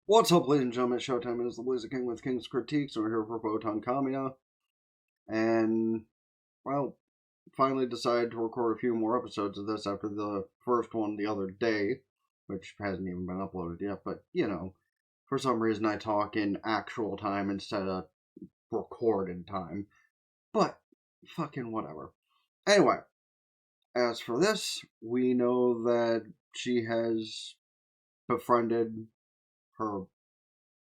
What's up, ladies and gentlemen? Showtime. It is the Blazer King with King's Critiques. We're here for Botan Kamiina. And, well, finally decided to record a few more episodes of this after the first one the other day, which hasn't even been uploaded yet. But, for some reason I talk in actual time instead of recorded time. But, fucking whatever. Anyway, as for this, we know that she has befriended her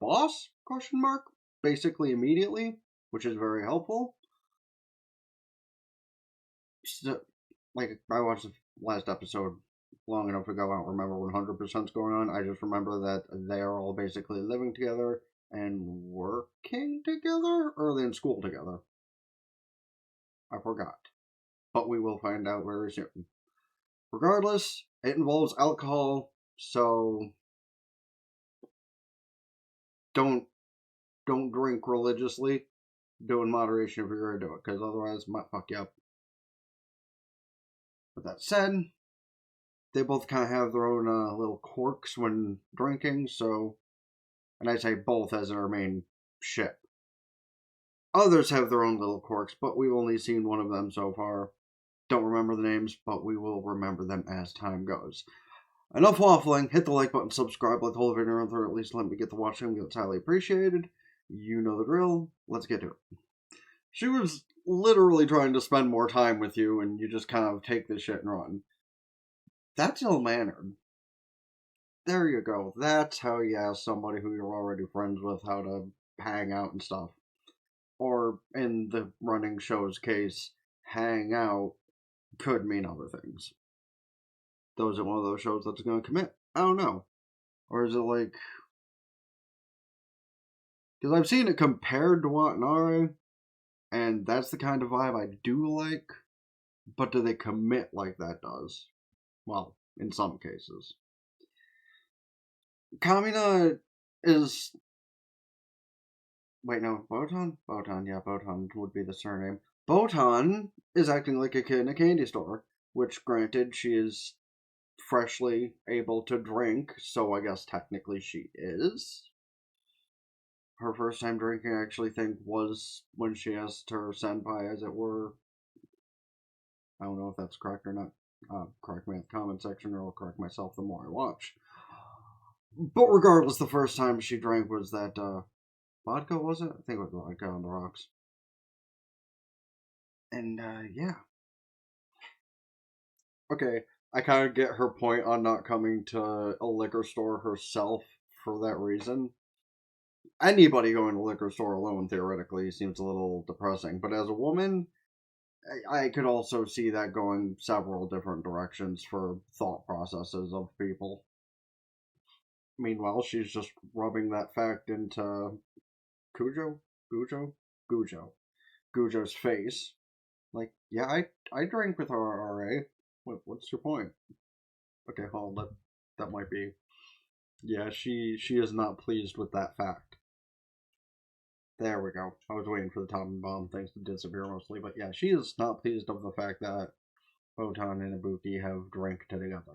boss, question mark, basically immediately, which is very helpful. So, I watched the last episode long enough ago, I don't remember 100% going on. I just remember that they're all basically living together and working together, or are they in school together? I forgot. But we will find out very soon. Regardless, it involves alcohol, so don't drink religiously. Do in moderation if you're going to do it, because otherwise it might fuck you up. With that said, they both kind of have their own little quirks when drinking, so... And I say both as their main ship. Others have their own little quirks, but we've only seen one of them so far. Don't remember the names, but we will remember them as time goes. Enough waffling. Hit the like button, subscribe, like the whole video, or at least let me get to watching. It's highly appreciated. You know the drill. Let's get to it. She was literally trying to spend more time with you, and you just kind of take this shit and run. That's ill-mannered. There you go. That's how you ask somebody who you're already friends with how to hang out and stuff. Or, in the running show's case, hang out could mean other things. Though is it one of those shows that's going to commit? I don't know. Or is it like... Because I've seen it compared to Watanabe, and that's the kind of vibe I do like, but do they commit like that does? Well, in some cases. Kamiina is... Wait, no, Botan? Botan, yeah, Botan would be the surname. Botan is acting like a kid in a candy store, which, granted, she is freshly able to drink, so I guess technically she is. Her first time drinking, I actually think, was when she asked her senpai, as it were. I don't know if that's correct or not. Correct me in the comment section, or I'll correct myself the more I watch. But regardless, the first time she drank was that, vodka, was it? I think it was vodka on the rocks. And, yeah. Okay, I kind of get her point on not coming to a liquor store herself for that reason. Anybody going to a liquor store alone, theoretically, seems a little depressing. But as a woman, I could also see that going several different directions for thought processes of people. Meanwhile, she's just rubbing that fact into Gujo's face. Like, yeah, I drink with our RA. What's your point? Okay, hold on. That might be... Yeah, she is not pleased with that fact. There we go. I was waiting for the Tom Bomb things to disappear mostly, but yeah, she is not pleased of the fact that Botan and Ibuki have drank together.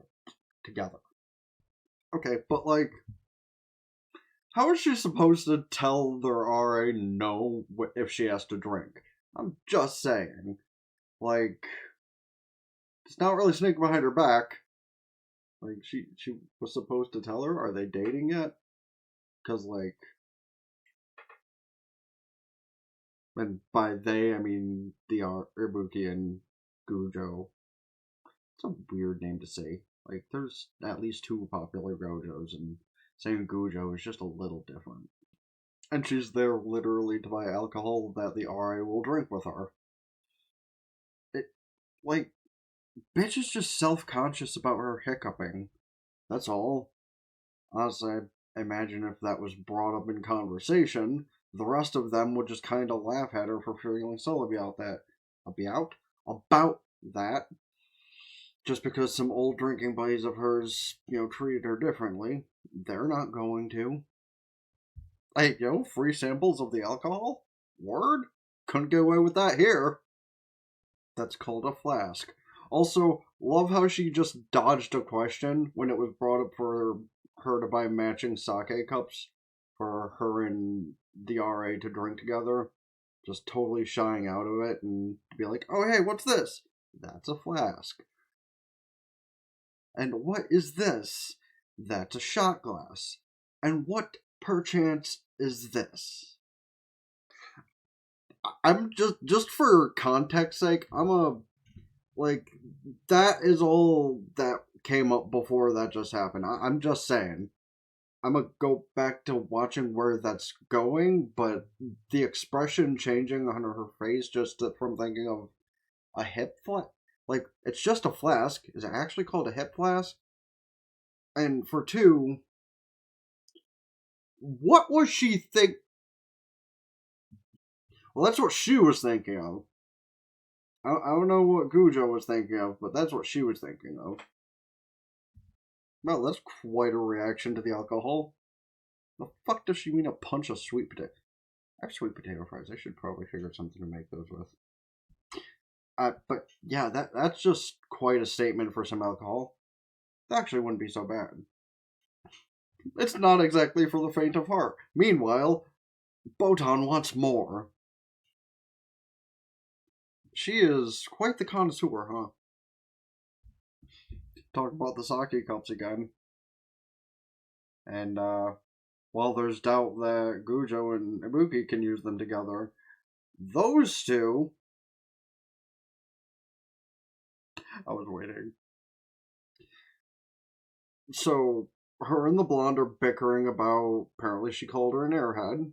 Okay, but like, how is she supposed to tell their RA no if she has to drink? I'm just saying. Like, it's not really sneaking behind her back. Like, she was supposed to tell her, are they dating yet? Because, like... And by they, I mean the Ibuki and Gujo. It's a weird name to say. Like, there's at least two popular Gojos, and saying Gujo is just a little different. And she's there literally to buy alcohol that the RA will drink with her. Like, bitch is just self-conscious about her hiccuping. That's all. Honestly, I imagine if that was brought up in conversation, the rest of them would just kind of laugh at her for feeling so about that. Just because some old drinking buddies of hers, treated her differently. They're not going to. Hey, free samples of the alcohol? Word? Couldn't get away with that here. That's called a flask. Also, love how she just dodged a question when it was brought up for her to buy matching sake cups for her and the RA to drink together, just totally shying out of it and be like, oh, hey, what's this? That's a flask. And what is this? That's a shot glass. And what, perchance, is this? I'm just for context sake, that is all that came up before that just happened. I'm just saying. I'm gonna go back to watching where that's going, but the expression changing on her face just from thinking of a hip flask. Like, it's just a flask. Is it actually called a hip flask? And for two, what was she think? Well, that's what she was thinking of. I don't know what Gujo was thinking of, but that's what she was thinking of. Well, that's quite a reaction to the alcohol. The fuck does she mean a punch of sweet potato? I have sweet potato fries. I should probably figure something to make those with. But yeah, that's just quite a statement for some alcohol. That actually wouldn't be so bad. It's not exactly for the faint of heart. Meanwhile, Botan wants more. She is quite the connoisseur, huh? Talk about the sake cups again. And, while there's doubt that Gujo and Ibuki can use them together, those two... I was waiting. So, her and the blonde are bickering about, apparently she called her an airhead.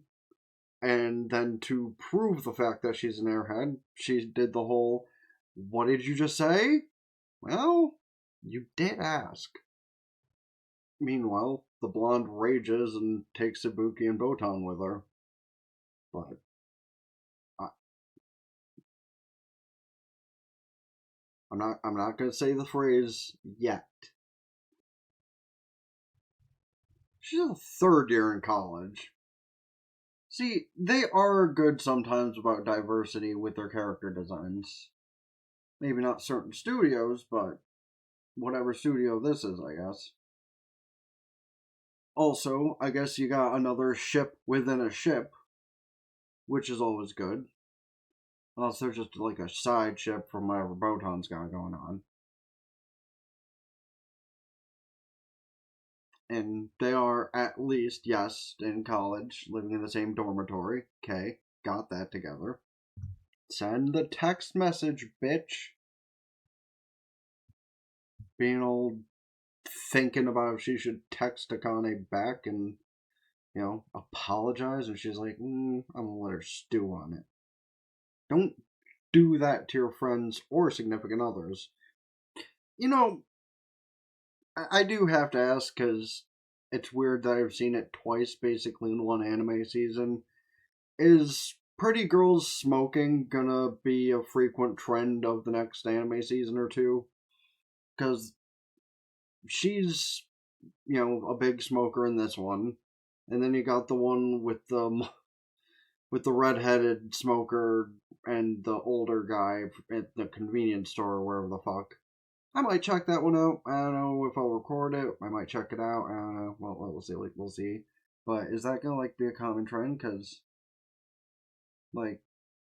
And then to prove the fact that she's an airhead, she did the whole, what did you just say? Well, you did ask. Meanwhile, the blonde rages and takes Ibuki and Botan with her. But I'm not gonna say the phrase yet. She's a third year in college. See, they are good sometimes about diversity with their character designs. Maybe not certain studios, but whatever studio this is, I guess. Also, I guess you got another ship within a ship, which is always good. Unless they're just like a side ship from whatever Botan's got going on. And they are at least, yes, in college, living in the same dormitory. Okay, got that together. Send the text message, bitch. Being old, thinking about if she should text Akane back and, apologize. And she's like, I'm gonna let her stew on it. Don't do that to your friends or significant others. I do have to ask because it's weird that I've seen it twice basically in one anime season. Is pretty girls smoking gonna be a frequent trend of the next anime season or two? Because she's, a big smoker in this one. And then you got the one with the redheaded smoker and the older guy at the convenience store or wherever the fuck. I might check that one out. I don't know if I'll record it. I might check it out. I don't know. Well, we'll see. We'll see. But is that gonna be a common trend? Because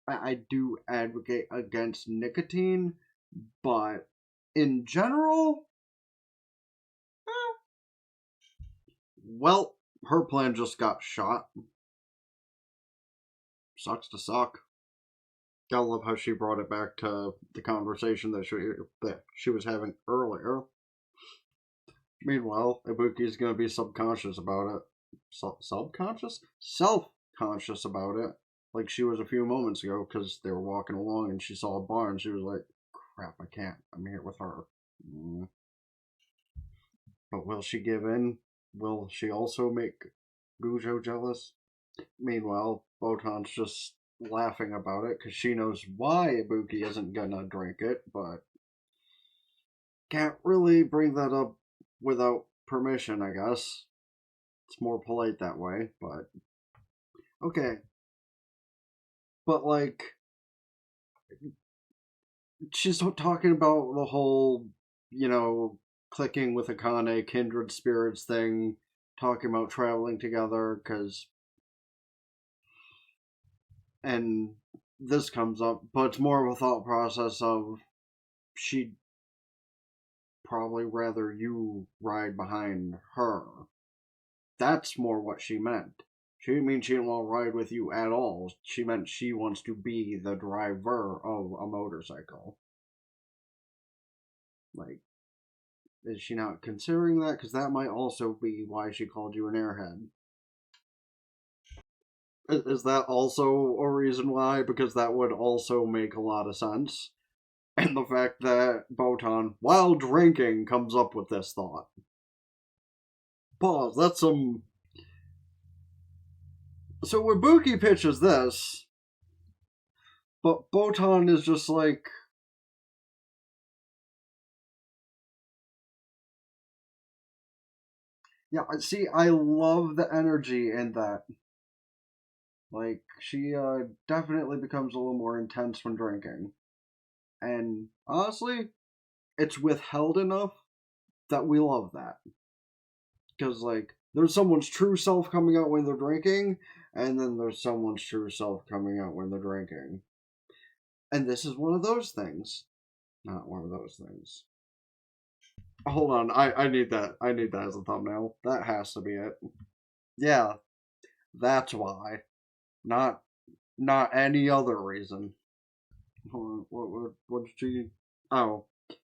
I do advocate against nicotine, but in general, well, her plan just got shot. Sucks to suck. I love how she brought it back to the conversation that she was having earlier. Meanwhile, Ibuki's gonna be subconscious about it. Subconscious? Self-conscious about it. Like she was a few moments ago, because they were walking along and she saw a bar and she was like, crap, I can't. I'm here with her. But will she give in? Will she also make Gujo jealous? Meanwhile, Botan's just laughing about it because she knows why Ibuki isn't gonna drink it, but can't really bring that up without permission, I guess. It's more polite that way, but okay. But she's talking about the whole, clicking with Akane, kindred spirits thing, talking about traveling together, and this comes up, but it's more of a thought process of she'd probably rather you ride behind her. That's more what she meant. She didn't mean she didn't want to ride with you at all. She meant she wants to be the driver of a motorcycle. Like, is she not considering that? Because that might also be why she called you an airhead. Is that also a reason why? Because that would also make a lot of sense. And the fact that Botan, while drinking, comes up with this thought. Pause. That's some. So Ibuki pitches this, but Botan is just like. Yeah, see, I love the energy in that. Like, she definitely becomes a little more intense when drinking. And honestly, it's withheld enough that we love that. Because, like, there's someone's true self coming out when they're drinking, and then there's someone's true self coming out when they're drinking. And this is one of those things. Not one of those things. Hold on, I need that. I need that as a thumbnail. That has to be it. Yeah, that's why. Not any other reason. Hold on, what did she? Oh,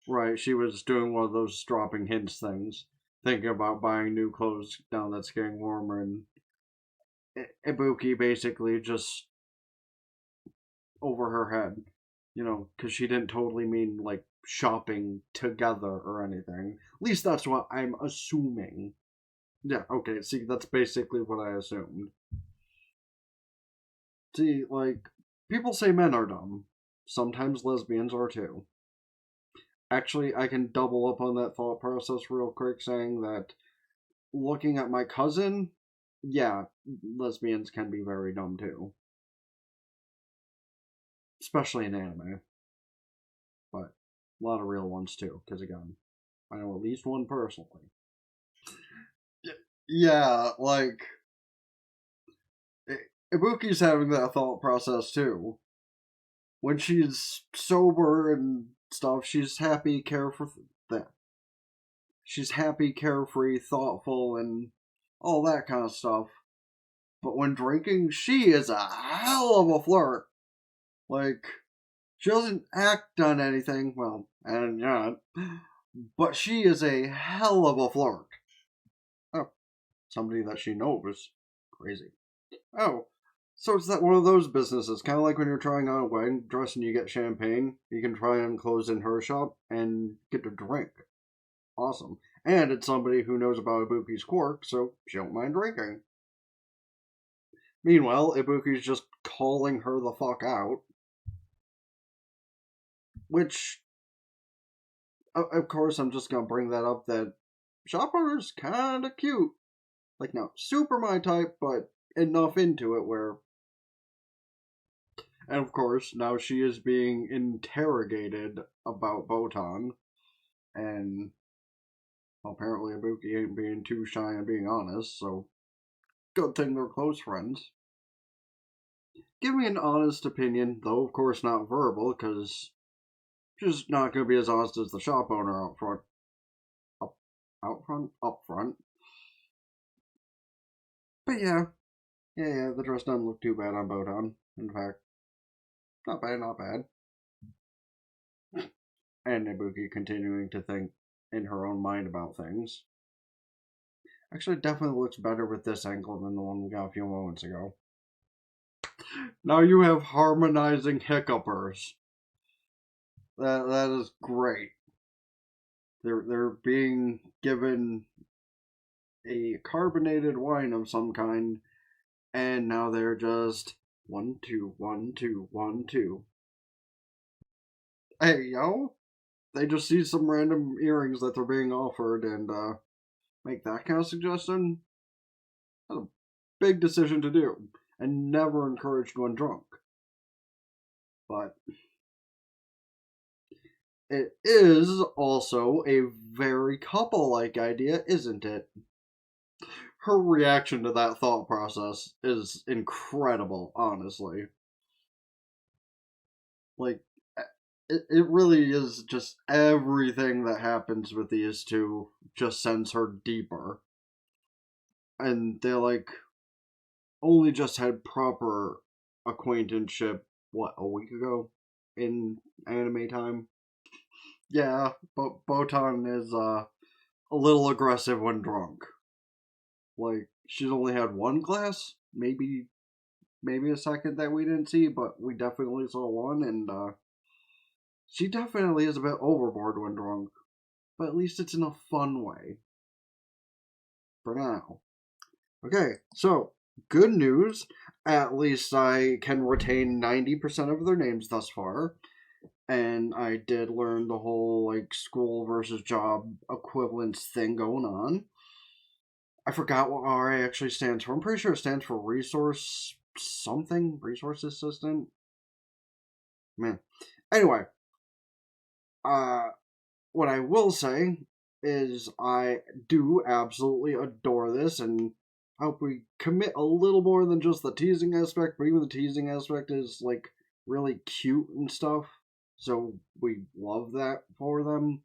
right. She was doing one of those dropping hints things, thinking about buying new clothes now that's getting warmer, and Ibuki basically just over her head, because she didn't totally mean like shopping together or anything. At least that's what I'm assuming. Yeah, okay, see, that's basically what I assumed. See, like, people say men are dumb. Sometimes lesbians are too. Actually, I can double up on that thought process real quick, saying that looking at my cousin, yeah, lesbians can be very dumb too. Especially in anime. But a lot of real ones too, because again, I know at least one personally. Yeah, like, Ibuki's having that thought process too. When she's sober and stuff, she's happy, she's happy, carefree, thoughtful, and all that kind of stuff. But when drinking, she is a hell of a flirt. Like, she doesn't act on anything, well, and yeah, but she is a hell of a flirt. Oh, somebody that she knows. Crazy. Oh, so it's that one of those businesses, kind of like when you're trying on a wedding dress and you get champagne. You can try on clothes in her shop and get to drink. Awesome. And it's somebody who knows about Ibuki's quirk, so she don't mind drinking. Meanwhile, Ibuki's just calling her the fuck out. Which, of course, I'm just gonna bring that up that shop owner's kinda cute. Like, not super my type, but enough into it where. And of course, now she is being interrogated about Botan, and apparently Ibuki ain't being too shy and being honest, so good thing they're close friends. Give me an honest opinion, though of course not verbal, because she's not going to be as honest as the shop owner out front. Up front. But yeah, the dress doesn't look too bad on Botan. In fact, not bad, not bad. And Ibuki continuing to think in her own mind about things. Actually, it definitely looks better with this angle than the one we got a few moments ago. Now you have harmonizing hiccupers. That is great. They're being given a carbonated wine of some kind, and now they're just 1, 2, 1, 2, 1, 2. Hey yo, they just see some random earrings that they're being offered and make that kind of suggestion. That's a big decision to do, and never encouraged when drunk. But it is also a very couple-like idea, isn't it? her reaction to that thought process is incredible, honestly. Like, it really is just everything that happens with these two just sends her deeper. And they, like, only just had proper acquaintanceship, what, a week ago? In anime time? Yeah, but Botan is, a little aggressive when drunk. Like, she's only had one glass, maybe a second that we didn't see, but we definitely saw one, and she definitely is a bit overboard when drunk. But at least it's in a fun way. For now. Okay, so good news. At least I can retain 90% of their names thus far. And I did learn the whole like school versus job equivalence thing going on. I forgot what RA actually stands for. I'm pretty sure it stands for resource something, resource assistant. Man. Anyway, uh what I will say is I do absolutely adore this and hope we commit a little more than just the teasing aspect, but even the teasing aspect is like really cute and stuff. So we love that for them.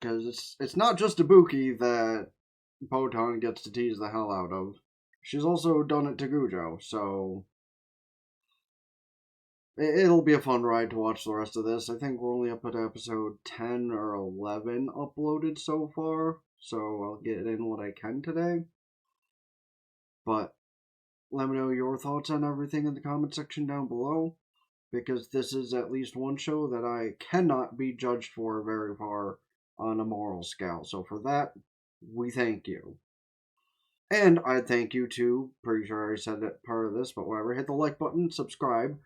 Because it's not just Ibuki that Botan gets to tease the hell out of. She's also done it to Gujo, so it'll be a fun ride to watch the rest of this. I think we're only up at episode 10 or 11 uploaded so far, so I'll get in what I can today. But let me know your thoughts on everything in the comment section down below, because this is at least one show that I cannot be judged for very far on a moral scale. So for that, we thank you. And I thank you too. Pretty sure I already said that part of this, but whatever. Hit the like button, subscribe.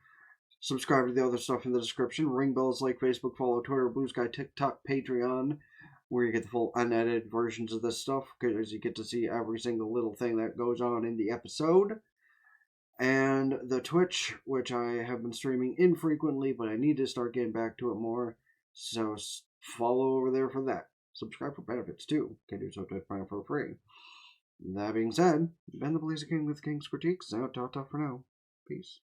Subscribe to the other stuff in the description. Ring bells like Facebook, follow Twitter, Blue Sky, TikTok, Patreon, where you get the full unedited versions of this stuff, because you get to see every single little thing that goes on in the episode. And the Twitch, which I have been streaming infrequently, but I need to start getting back to it more. So follow over there for that. Subscribe for benefits too. Can do so to Prime for free. That being said, Ben the Blazer King with King's Critiques. Out, for now. Peace.